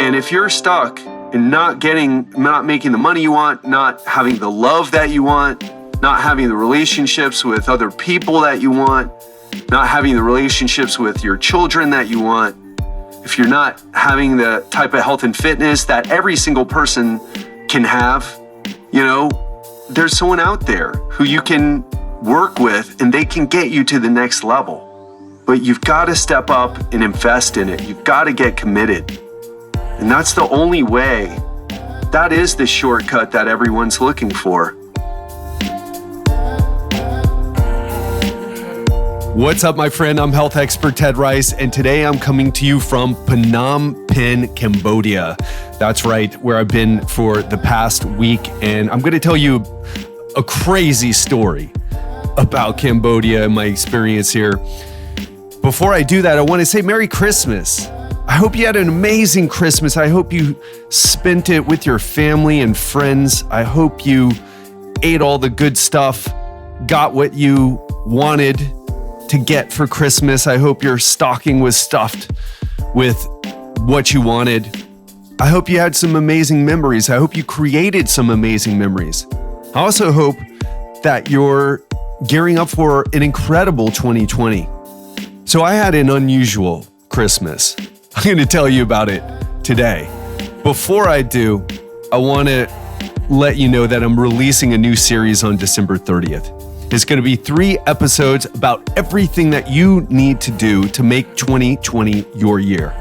And if you're stuck in not making the money you want, not having the love that you want, not having the relationships with other people that you want, not having the relationships with your children that you want, if you're not having the type of health and fitness that every single person can have, there's someone out there who you can work with and they can get you to the next level. But you've got to step up and invest in it. You've got to get committed. And that's the only way. That is the shortcut that everyone's looking for. What's up, my friend? I'm health expert Ted Ryce, and today I'm coming to you from Phnom Penh, Cambodia. That's right, where I've been for the past week, and I'm going to tell you a crazy story about Cambodia and my experience here. Before I do that, I want to say Merry Christmas. I hope you had an amazing Christmas. I hope you spent it with your family and friends. I hope you ate all the good stuff, got what you wanted to get for Christmas. I hope your stocking was stuffed with what you wanted. I hope you had some amazing memories. I hope you created some amazing memories. I also hope that you're gearing up for an incredible 2020. So I had an unusual Christmas. I'm going to tell you about it today. Before I do, I want to let you know that I'm releasing a new series on December 30th. It's going to be 3 episodes about everything that you need to do to make 2020 your year.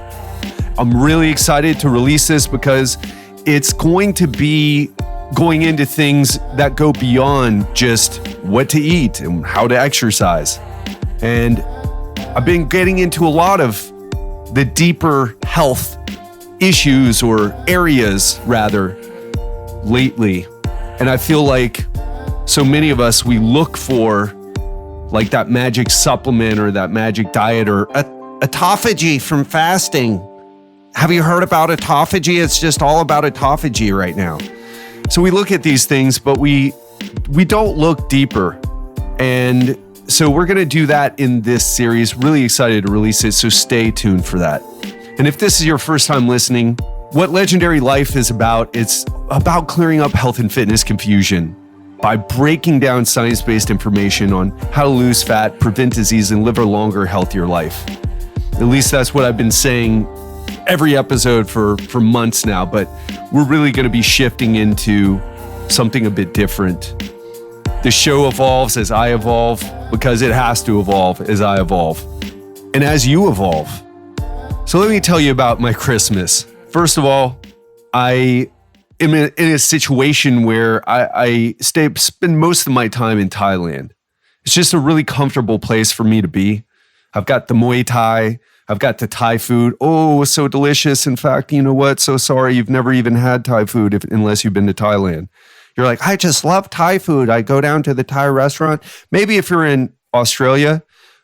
I'm really excited to release this because it's going to be going into things that go beyond just what to eat and how to exercise. And I've been getting into a lot of the deeper health issues or areas rather lately. And I feel like so many of us, we look for like that magic supplement or that magic diet or autophagy from fasting. Have you heard about autophagy? It's just all about autophagy right now. So we look at these things, but we don't look deeper. And so we're going to do that in this series. Really excited to release it, so stay tuned for that. And if this is your first time listening, what Legendary Life is about, it's about clearing up health and fitness confusion by breaking down science-based information on how to lose fat, prevent disease, and live a longer, healthier life. At least that's what I've been saying every episode for months now, but we're really going to be shifting into something a bit different. The show evolves as I evolve because it has to evolve as I evolve and as you evolve. So let me tell you about my Christmas. First of all, I am in a situation where I spend most of my time in Thailand. It's just a really comfortable place for me to be. I've got the Muay Thai. I've got the Thai food. Oh, so delicious. In fact, you know what? So sorry you've never even had Thai food unless you've been to Thailand. You're like, I just love Thai food. I go down to the Thai restaurant. Maybe if you're in Australia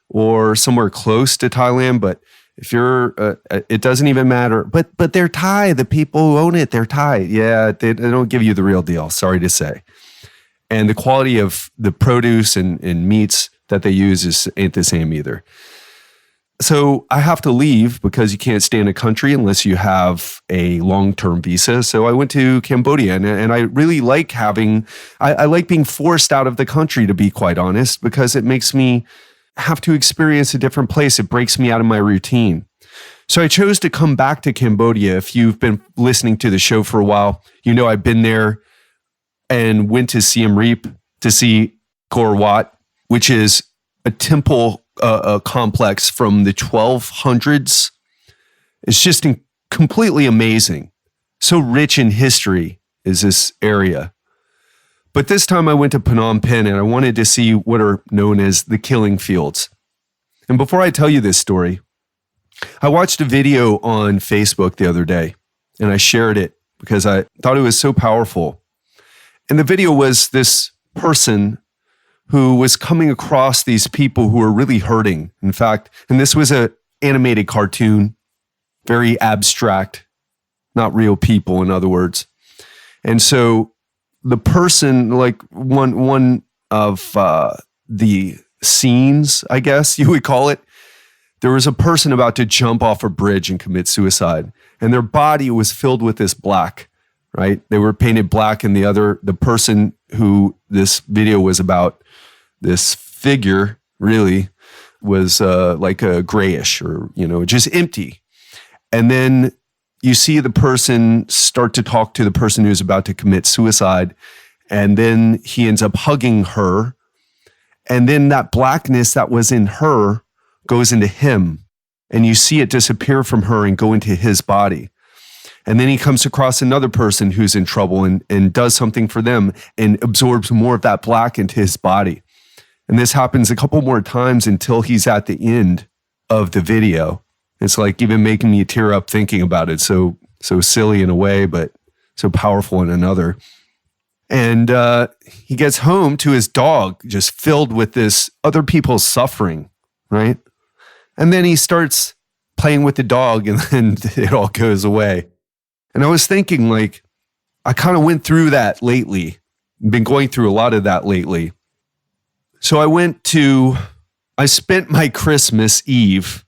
or somewhere close to Thailand, but if you're, it doesn't even matter. But they're Thai. The people who own it, they're Thai. Yeah, they don't give you the real deal. Sorry to say. And the quality of the produce and meats that they use ain't the same either. So I have to leave because you can't stay in a country unless you have a long-term visa. So I went to Cambodia, and I really like I like being forced out of the country, to be quite honest, because it makes me have to experience a different place. It breaks me out of my routine. So I chose to come back to Cambodia. If you've been listening to the show for a while, you know I've been there and went to Siem Reap to see Angkor Wat, which is a temple a complex from the 1200s. It's just completely amazing. So rich in history is this area. But this time I went to Phnom Penh and I wanted to see what are known as the killing fields. And before I tell you this story, I watched a video on Facebook the other day and I shared it because I thought it was so powerful. And the video was this person who was coming across these people who were really hurting. In fact, and this was an animated cartoon, very abstract, not real people, in other words. And so the person, like one of the scenes, I guess you would call it, there was a person about to jump off a bridge and commit suicide, and their body was filled with this black, right? They were painted black, and the person who this video was about, this figure really was like a grayish or, just empty. And then you see the person start to talk to the person who's about to commit suicide, and then he ends up hugging her. And then that blackness that was in her goes into him, and you see it disappear from her and go into his body. And then he comes across another person who's in trouble and does something for them and absorbs more of that black into his body. And this happens a couple more times until he's at the end of the video. It's like even making me tear up thinking about it. So silly in a way, but so powerful in another. And he gets home to his dog just filled with this other people's suffering, right? And then he starts playing with the dog, and then it all goes away. And I was thinking, like, I kind of went through that lately. Been going through a lot of that lately. So I spent my Christmas Eve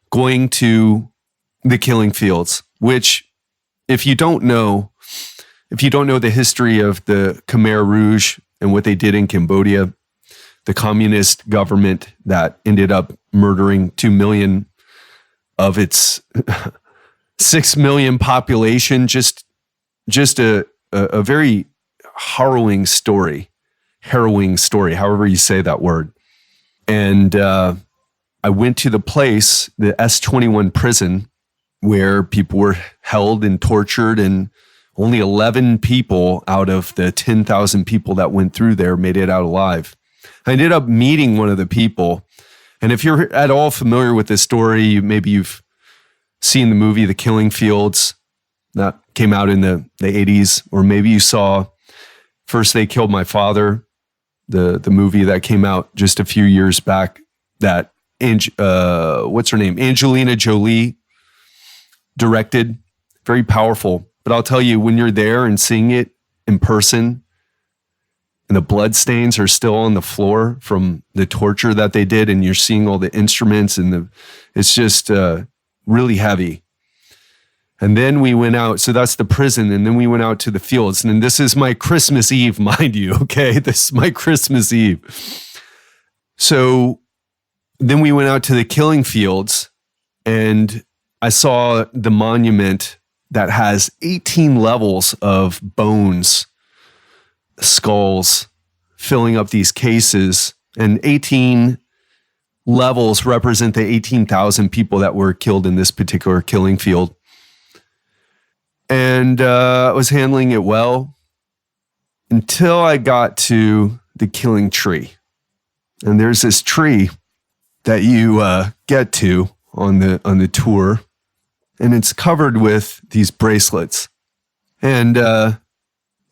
going to the killing fields, which if you don't know the history of the Khmer Rouge and what they did in Cambodia, the communist government that ended up murdering 2 million of its 6 million population, just a very harrowing story, however you say that word. And I went to the place, the S-21 prison, where people were held and tortured, and only 11 people out of the 10,000 people that went through there made it out alive. I ended up meeting one of the people. And if you're at all familiar with this story, maybe you've seen the movie The Killing Fields that came out in the 80s, or maybe you saw First They Killed My Father, the movie that came out just a few years back that, what's her name? Angelina Jolie directed. Very powerful. But I'll tell you, when you're there and seeing it in person, and the blood stains are still on the floor from the torture that they did, and you're seeing all the instruments, and it's just really heavy. And then we went out, so that's the prison, and then we went out to the fields. And this is my Christmas Eve, mind you, okay? This is my Christmas Eve. So then we went out to the killing fields, and I saw the monument that has 18 levels of bones, skulls, filling up these cases, and 18 levels represent the 18,000 people that were killed in this particular killing field. And I was handling it well until I got to the killing tree. And there's this tree that you get to on the tour, and it's covered with these bracelets. And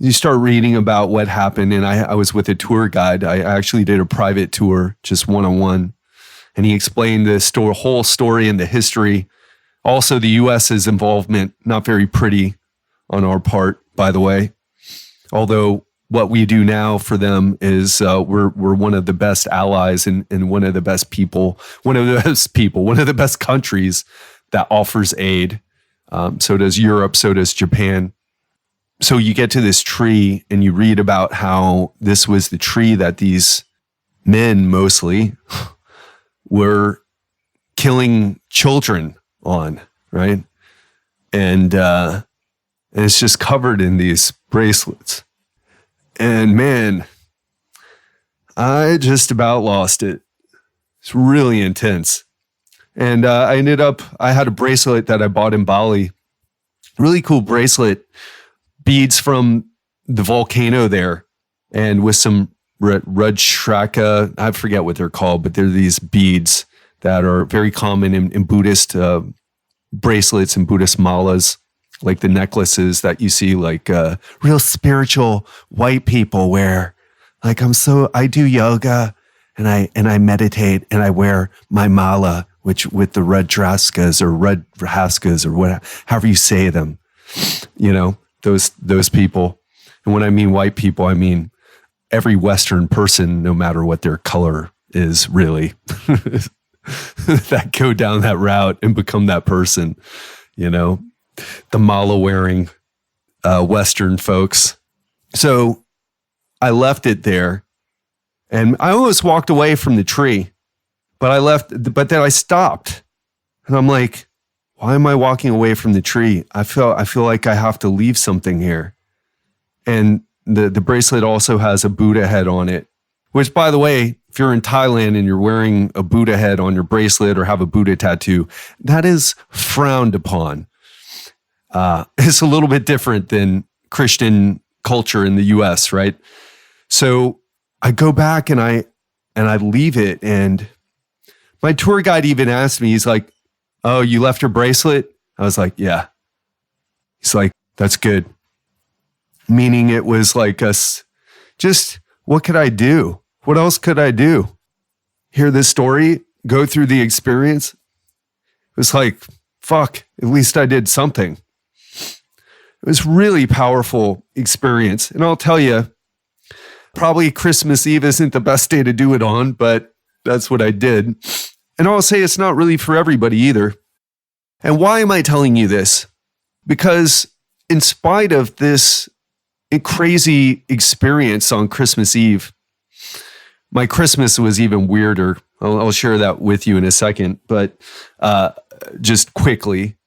you start reading about what happened, and I was with a tour guide. I actually did a private tour, just one-on-one, and he explained the whole story and the history. Also, the U.S.'s involvement, not very pretty on our part, by the way. Although what we do now for them is we're one of the best allies and one of the best people, one of the best countries that offers aid. So does Europe, so does Japan. So you get to this tree and you read about how this was the tree that these men mostly were killing children on, right? And it's just covered in these bracelets. And man, I just about lost it. It's really intense. And I had a bracelet that I bought in Bali. Really cool bracelet. Beads from the volcano there. And with some Rudraksha, I forget what they're called, but they're these beads that are very common in Buddhist bracelets and Buddhist malas, like the necklaces that you see like real spiritual white people wear. Like I do yoga and I meditate and I wear my mala, which with the Rudraksas or Rudraskas or however you say them, those people. And when I mean white people, I mean every Western person, no matter what their color is, really. that go down that route and become that person, the mala wearing Western folks. So I left it there and I almost walked away from the tree, but then I stopped and I'm like, why am I walking away from the tree? I feel like I have to leave something here. And the bracelet also has a Buddha head on it, which, by the way, if you're in Thailand and you're wearing a Buddha head on your bracelet or have a Buddha tattoo, that is frowned upon. It's a little bit different than Christian culture in the US, right? So I go back and I leave it, and my tour guide even asked me, he's like, "Oh, you left your bracelet?" I was like, "Yeah." He's like, "That's good." Meaning it was like just what could I do? What else could I do? Hear this story, go through the experience. It was like, fuck, at least I did something. It was really powerful experience. And I'll tell you, probably Christmas Eve isn't the best day to do it on, but that's what I did. And I'll say it's not really for everybody either. And why am I telling you this? Because in spite of this crazy experience on Christmas Eve, my Christmas was even weirder. I'll share that with you in a second, but just quickly,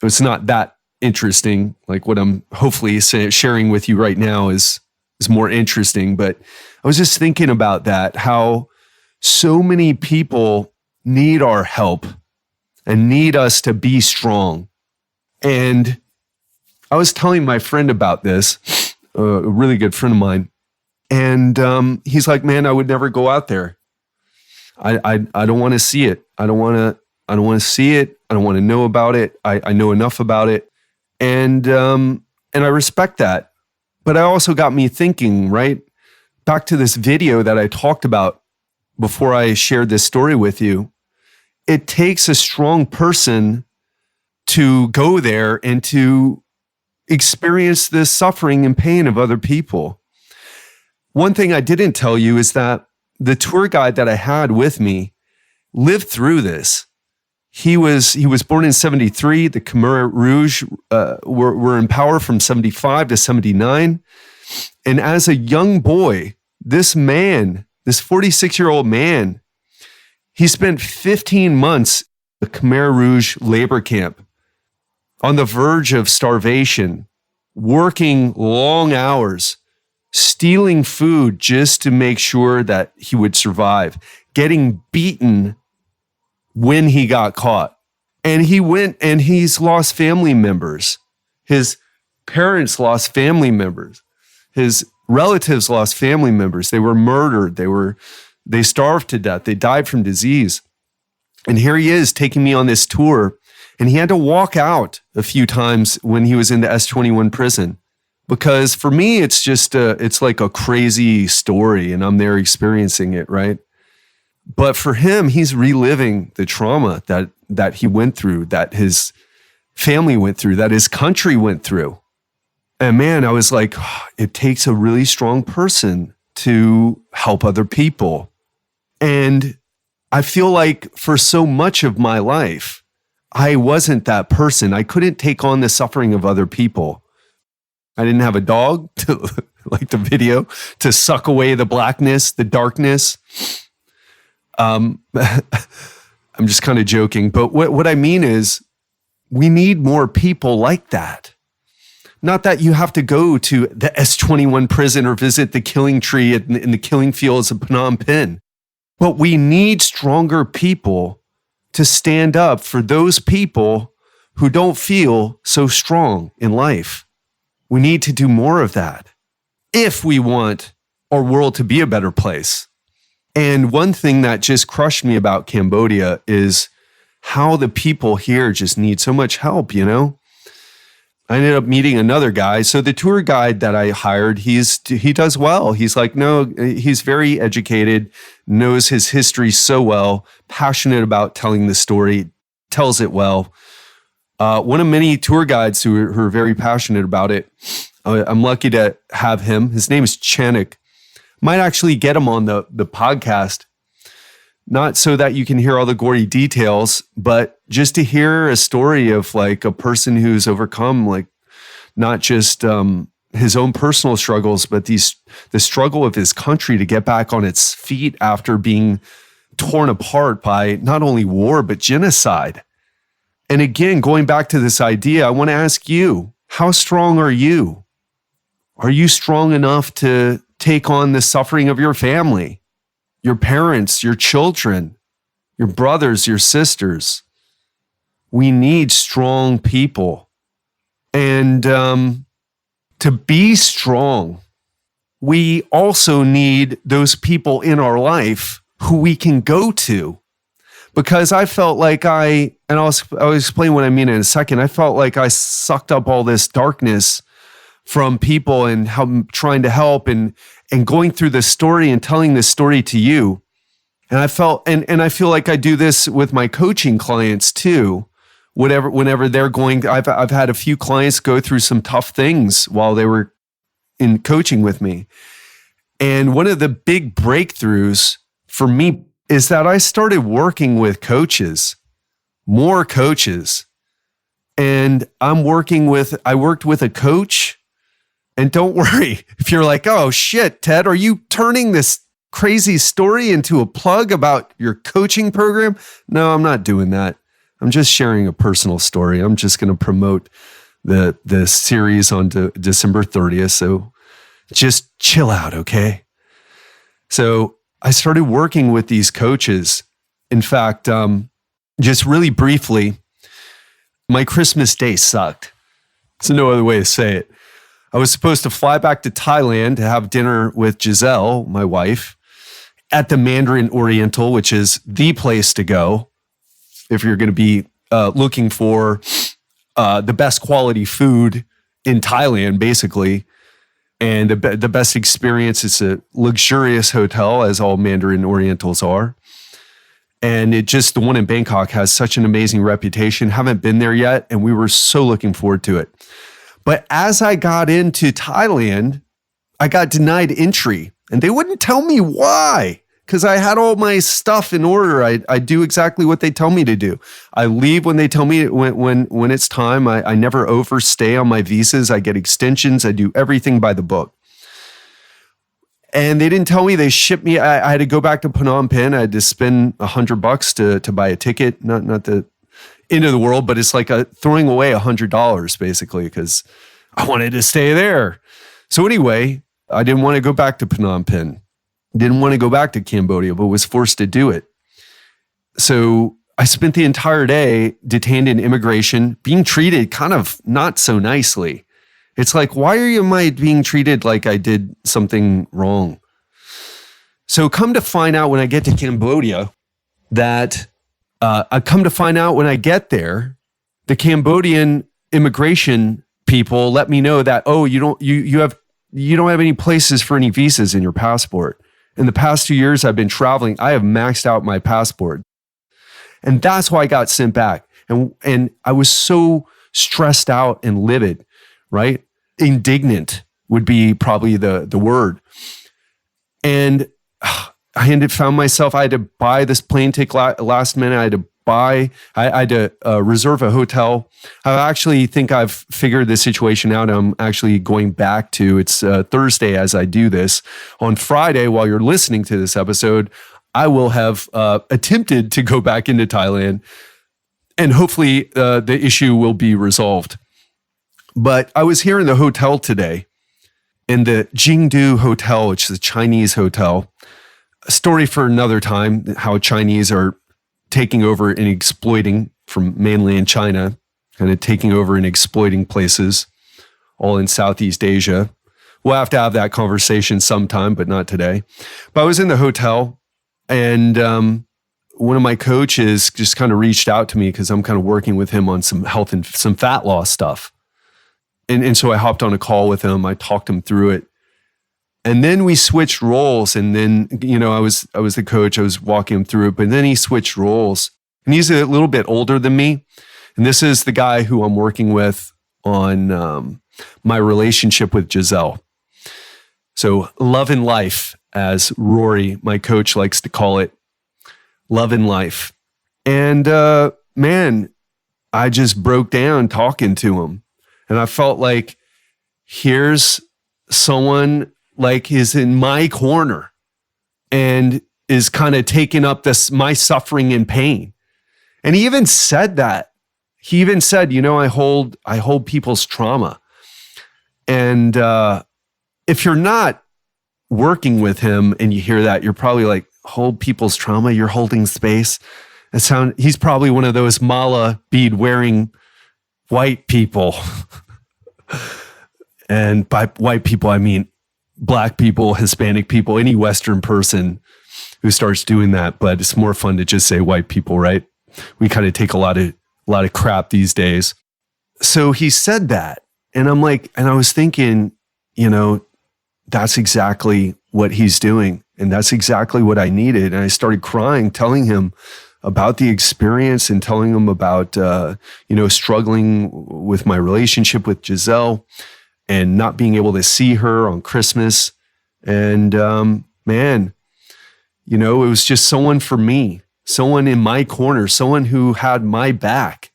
it's not that interesting. Like what I'm hopefully sharing with you right now is more interesting. But I was just thinking about that, how so many people need our help and need us to be strong. And I was telling my friend about this, a really good friend of mine, and he's like, "Man, I would never go out there. I don't want to see it. I don't want to see it. I don't want to know about it. I know enough about it." And I respect that. But it also got me thinking, right? Back to this video that I talked about before I shared this story with you. It takes a strong person to go there and to experience the suffering and pain of other people. One thing I didn't tell you is that the tour guide that I had with me lived through this. He was born in 73. The Khmer Rouge were in power from 75 to 79. And as a young boy, this 46-year-old man, he spent 15 months in the Khmer Rouge labor camp on the verge of starvation, working long hours, stealing food just to make sure that he would survive, getting beaten when he got caught. And he went and he's lost family members. His parents lost family members. His relatives lost family members. They were murdered. They starved to death. They died from disease. And here he is taking me on this tour. And he had to walk out a few times when he was in the S21 prison. Because for me, it's just it's like a crazy story and I'm there experiencing it, right? But for him, he's reliving the trauma that he went through, that his family went through, that his country went through. And man, I was like, oh, it takes a really strong person to help other people. And I feel like for so much of my life, I wasn't that person. I couldn't take on the suffering of other people. I didn't have a dog, like the video, to suck away the blackness, the darkness. I'm just kind of joking. But what I mean is we need more people like that. Not that you have to go to the S21 prison or visit the killing tree in the killing fields of Phnom Penh. But we need stronger people to stand up for those people who don't feel so strong in life. We need to do more of that if we want our world to be a better place. And one thing that just crushed me about Cambodia is how the people here just need so much help, I ended up meeting another guy. So the tour guide that I hired, he does well. He's like, no, he's very educated, knows his history so well, passionate about telling the story, tells it well. One of many tour guides who are very passionate about it. I'm lucky to have him. His name is Chanik. Might actually get him on the podcast. not so that you can hear all the gory details, but just to hear a story of like a person who's overcome like not just his own personal struggles, but the struggle of his country to get back on its feet after being torn apart by not only war, but genocide. And again, going back to this idea, I want to ask you, how strong are you? Are you strong enough to take on the suffering of your family, your parents, your children, your brothers, your sisters? We need strong people. And to be strong, we also need those people in our life who we can go to. Because I felt like and I'll explain what I mean in a second. I felt like I sucked up all this darkness from people and how I'm trying to help and going through this story and telling this story to you. And I felt, and I feel like I do this with my coaching clients too. Whenever they're going, I've had a few clients go through some tough things while they were in coaching with me. And one of the big breakthroughs for me is that I started working with coaches, more coaches. And I worked with a coach. And don't worry if you're like, oh shit, Ted, are you turning this crazy story into a plug about your coaching program? No, I'm not doing that. I'm just sharing a personal story. I'm just going to promote the series on December 30th. So just chill out, okay? So I started working with these coaches. In fact, just really briefly, my Christmas day sucked. There's no other way to say it. I was supposed to fly back to Thailand to have dinner with Giselle, my wife, at the Mandarin Oriental, which is the place to go if you're going to be looking for the best quality food in Thailand, basically, and the best experience. It's a luxurious hotel, as all Mandarin Orientals are. And the one in Bangkok has such an amazing reputation. Haven't been there yet, and we were so looking forward to it. But as I got into Thailand, I got denied entry, and they wouldn't tell me why, because I had all my stuff in order. I do exactly what they tell me to do. I leave when they tell me when it's time. I never overstay on my visas. I get extensions. I do everything by the book. And they didn't tell me. They shipped me. I had to go back to Phnom Penh. I had to spend $100 to buy a ticket. Not the end of the world, but it's like throwing away $100 basically, because I wanted to stay there. So anyway, I didn't want to go back to Phnom Penh. Didn't want to go back to Cambodia, but was forced to do it. So I spent the entire day detained in immigration, being treated kind of not so nicely. It's like, why am I being treated like I did something wrong? So come to find out when I get to Cambodia that I come to find out when I get there, the Cambodian immigration people let me know that, oh, you don't have any places for any visas in your passport. In the past 2 years I've been traveling, I have maxed out my passport. And that's why I got sent back. And I was so stressed out and livid, right? Indignant would be probably the word. And I found myself, I had to buy this plane ticket last minute. I had to reserve a hotel. I actually think I've figured this situation out. I'm actually going back it's Thursday as I do this. On Friday, while you're listening to this episode, I will have attempted to go back into Thailand, and hopefully the issue will be resolved. But I was here in the hotel today, in the Jingdu Hotel, which is a Chinese hotel. A story for another time, how Chinese are taking over and exploiting from mainland China, kind of taking over and exploiting places all in Southeast Asia. We'll have to have that conversation sometime, but not today. But I was in the hotel, and one of my coaches just kind of reached out to me because I'm kind of working with him on some health and some fat loss stuff. And so I hopped on a call with him. I talked him through it. And then we switched roles. And then, I was the coach. I was walking him through it. But then he switched roles. And he's a little bit older than me. And this is the guy who I'm working with on my relationship with Giselle. So love and life, as Rory, my coach, likes to call it. love and life. And man, I just broke down talking to him. And I felt like here's someone like is in my corner and is kind of taking up my suffering and pain. And he even said that. He even said, I hold people's trauma. And if you're not working with him and you hear that, you're probably like, hold people's trauma, you're holding space. He's probably one of those mala bead wearing white people. And by white people, I mean Black people, Hispanic people, any Western person who starts doing that. But it's more fun to just say white people, right? We kind of take a lot of crap these days. So he said that. And I'm like, and I was thinking, that's exactly what he's doing. And that's exactly what I needed. And I started crying, telling him about the experience and telling him about, struggling with my relationship with Giselle and not being able to see her on Christmas. And man, it was just someone for me, someone in my corner, someone who had my back.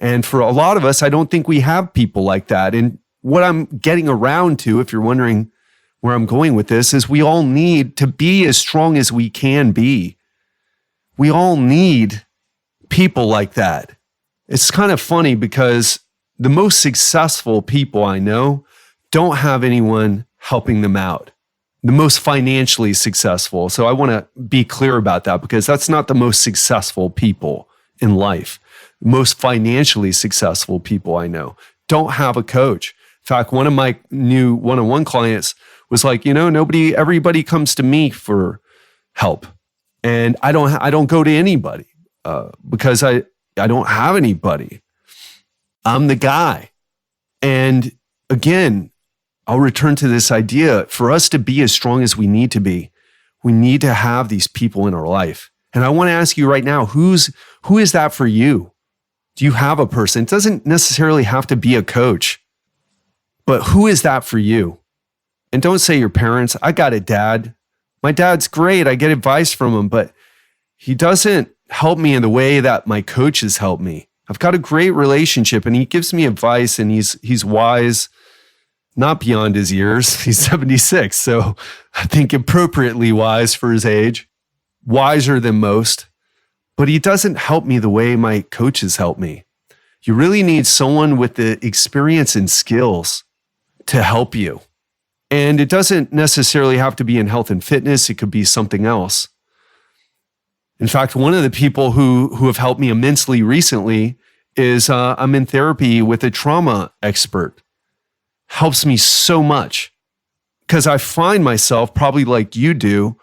And for a lot of us, I don't think we have people like that. And what I'm getting around to, if you're wondering where I'm going with this, is we all need to be as strong as we can be. We all need people like that. It's kind of funny because the most successful people I know don't have anyone helping them out. The most financially successful. So I want to be clear about that because that's not the most successful people in life. The most financially successful people I know don't have a coach. In fact, one of my new one-on-one clients was like, everybody comes to me for help. And I don't go to anybody because I don't have anybody. I'm the guy. And again, I'll return to this idea. For us to be as strong as we need to be, we need to have these people in our life. And I want to ask you right now, who is that for you? Do you have a person? It doesn't necessarily have to be a coach, but who is that for you? And don't say your parents. I got a dad. My dad's great. I get advice from him, but he doesn't help me in the way that my coaches help me. I've got a great relationship and he gives me advice and he's wise, not beyond his years. He's 76. So I think appropriately wise for his age, wiser than most, but he doesn't help me the way my coaches help me. You really need someone with the experience and skills to help you. And it doesn't necessarily have to be in health and fitness. It could be something else. In fact, one of the people who have helped me immensely recently is I'm in therapy with a trauma expert. Helps me so much because I find myself, probably like you do,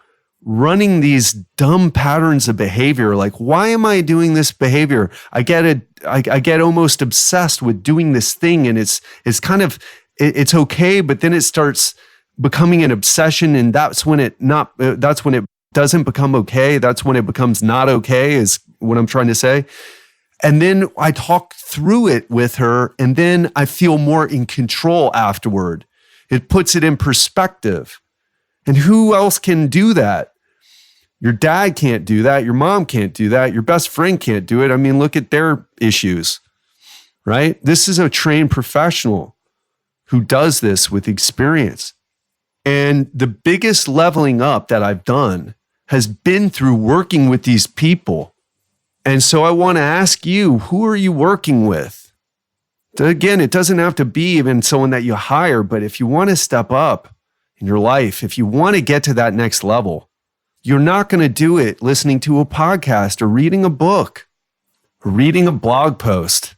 running these dumb patterns of behavior. Like, why am I doing this behavior? I get almost obsessed with doing this thing, and it's kind of it's okay, but then it starts becoming an obsession, and that's when it doesn't become okay. That's when it becomes not okay, is what I'm trying to say. And then I talk through it with her, and then I feel more in control afterward. It puts it in perspective. And who else can do that? Your dad can't do that. Your mom can't do that. Your best friend can't do it. I mean, look at their issues, right? This is a trained professional who does this with experience. And the biggest leveling up that I've done has been through working with these people. And so I want to ask you, who are you working with? Again, it doesn't have to be even someone that you hire, but if you want to step up in your life, if you want to get to that next level, you're not going to do it listening to a podcast or reading a book or reading a blog post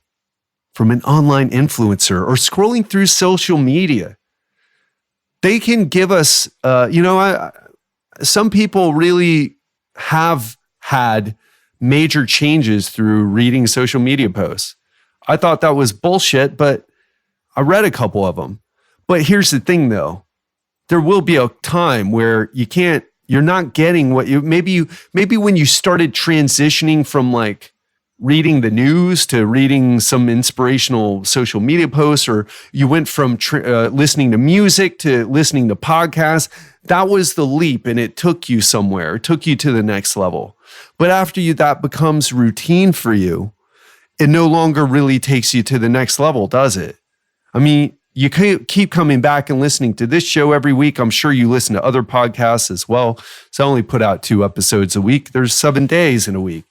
from an online influencer or scrolling through social media. They can give us, some people really have had major changes through reading social media posts. I thought that was bullshit, but I read a couple of them. But here's the thing though, there will be a time where you're not getting what maybe when you started transitioning from like reading the news to reading some inspirational social media posts, or you went from listening to music to listening to podcasts. That was the leap, and it took you somewhere. It took you to the next level. But after that becomes routine for you, it no longer really takes you to the next level, does it? I mean, you keep coming back and listening to this show every week. I'm sure you listen to other podcasts as well. So I only put out 2 episodes a week. There's 7 days in a week,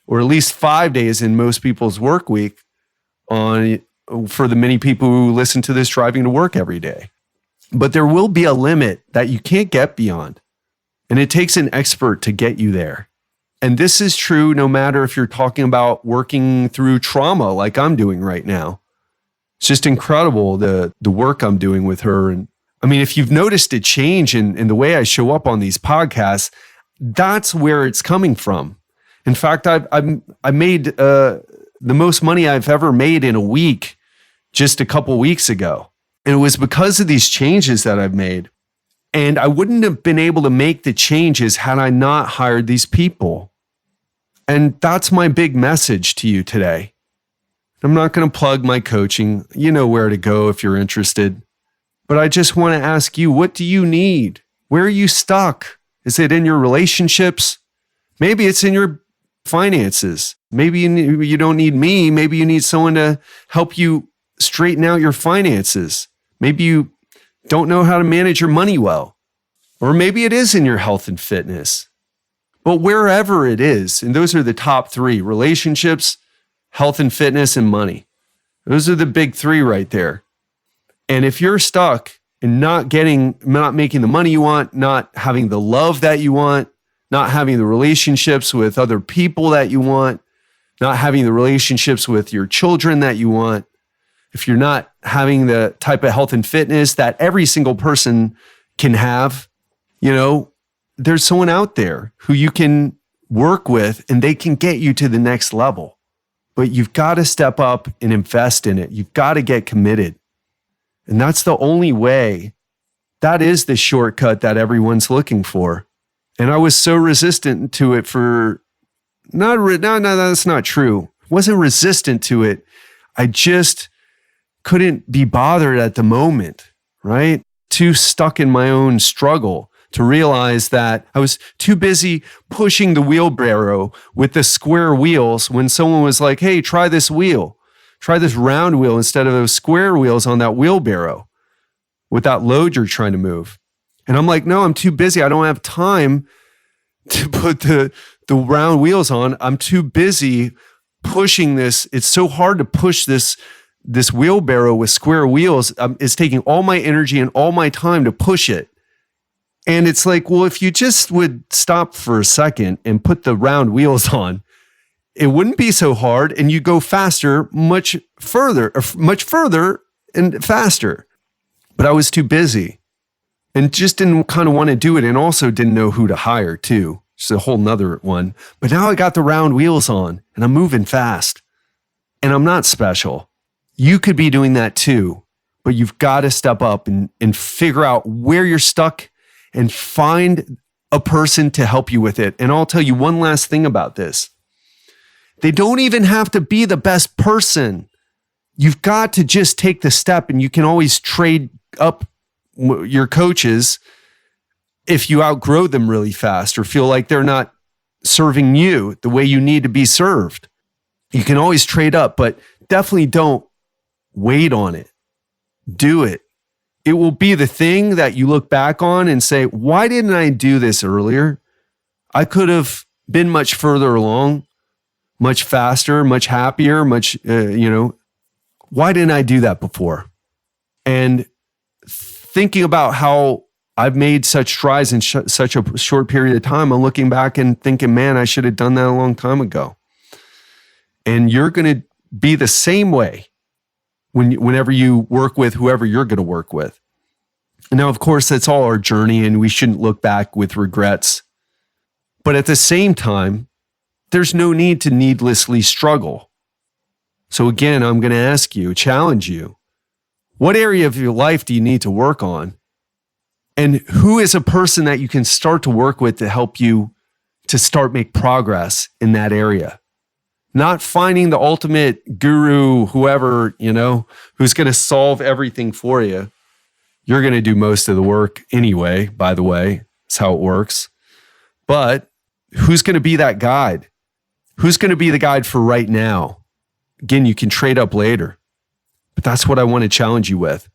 or at least 5 days in most people's work week for the many people who listen to this driving to work every day. But there will be a limit that you can't get beyond. And it takes an expert to get you there. And this is true no matter if you're talking about working through trauma like I'm doing right now. It's just incredible, the work I'm doing with her. And I mean, if you've noticed a change in the way I show up on these podcasts, that's where it's coming from. In fact, I made the most money I've ever made in a week just a couple weeks ago. And it was because of these changes that I've made. And I wouldn't have been able to make the changes had I not hired these people. And that's my big message to you today. I'm not going to plug my coaching. You know where to go if you're interested. But I just want to ask you, what do you need? Where are you stuck? Is it in your relationships? Maybe it's in your finances. Maybe you don't need me. Maybe you need someone to help you straighten out your finances. Maybe you don't know how to manage your money well. Or maybe it is in your health and fitness. But wherever it is, and those are the top 3: relationships, health and fitness, and money. Those are the big 3 right there. And if you're stuck in not making the money you want, not having the love that you want, not having the relationships with other people that you want, not having the relationships with your children that you want, if you're not having the type of health and fitness that every single person can have, there's someone out there who you can work with and they can get you to the next level. But you've got to step up and invest in it. You've got to get committed. And that's the only way. That is the shortcut that everyone's looking for. And I was so resistant to it no, that's not true. I wasn't resistant to it. I just couldn't be bothered at the moment, right? Too stuck in my own struggle to realize that I was too busy pushing the wheelbarrow with the square wheels when someone was like, hey, try this wheel. Try this round wheel instead of those square wheels on that wheelbarrow with that load you're trying to move. And I'm like, no, I'm too busy. I don't have time to put the round wheels on. I'm too busy pushing this. It's so hard to push this wheelbarrow with square wheels. It's taking all my energy and all my time to push it. And it's like, well, if you just would stop for a second and put the round wheels on, it wouldn't be so hard and you go faster, much further and faster. But I was too busy and just didn't kind of want to do it, and also didn't know who to hire too. It's a whole nother one. But now I got the round wheels on and I'm moving fast and I'm not special. You could be doing that too, but you've got to step up and figure out where you're stuck and find a person to help you with it. And I'll tell you one last thing about this. They don't even have to be the best person. You've got to just take the step, and you can always trade up your coaches if you outgrow them really fast or feel like they're not serving you the way you need to be served. You can always trade up, but definitely don't wait on it. Do it. It will be the thing that you look back on and say, why didn't I do this earlier? I could have been much further along, much faster, much happier, why didn't I do that before? And thinking about how I've made such strides in such a short period of time, I'm looking back and thinking, man, I should have done that a long time ago. And you're going to be the same way whenever you work with whoever you're going to work with. And now, of course, that's all our journey, and we shouldn't look back with regrets. But at the same time, there's no need to needlessly struggle. So again, I'm going to challenge you, what area of your life do you need to work on? And who is a person that you can start to work with to help you to start make progress in that area? not finding the ultimate guru, whoever, who's going to solve everything for you. You're going to do most of the work anyway, by the way. That's how it works. But who's going to be that guide? Who's going to be the guide for right now? Again, you can trade up later. But that's what I want to challenge you with.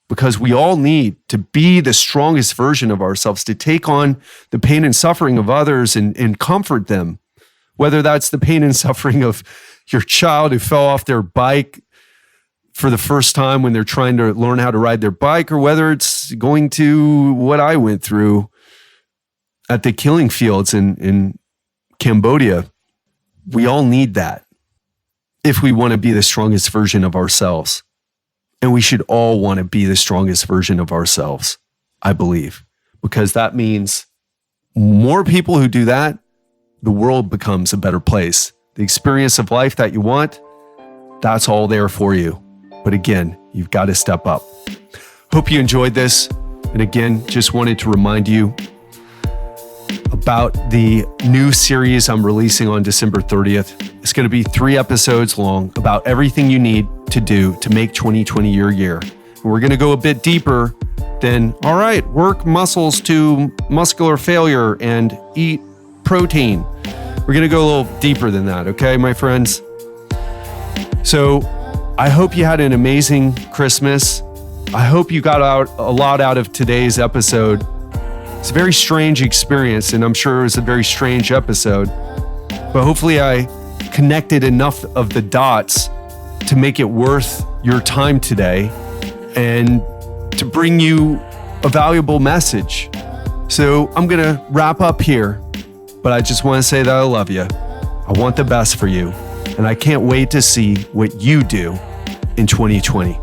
Because we all need to be the strongest version of ourselves, to take on the pain and suffering of others and comfort them. Whether that's the pain and suffering of your child who fell off their bike for the first time when they're trying to learn how to ride their bike, or whether it's going to what I went through at the killing fields in Cambodia. We all need that if we want to be the strongest version of ourselves. And we should all want to be the strongest version of ourselves, I believe, because that means more people who do that, the world becomes a better place. The experience of life that you want, that's all there for you. But again, you've got to step up. Hope you enjoyed this. And again, just wanted to remind you about the new series I'm releasing on December 30th. It's going to be 3 episodes long about everything you need to do to make 2020 your year. And we're going to go a bit deeper than, all right, work muscles to muscular failure and eat protein. We're going to go a little deeper than that, okay, my friends? So I hope you had an amazing Christmas. I hope you got a lot out of today's episode. It's a very strange experience, and I'm sure it was a very strange episode. But hopefully I connected enough of the dots to make it worth your time today and to bring you a valuable message. So I'm going to wrap up here. But I just want to say that I love you. I want the best for you. And I can't wait to see what you do in 2020.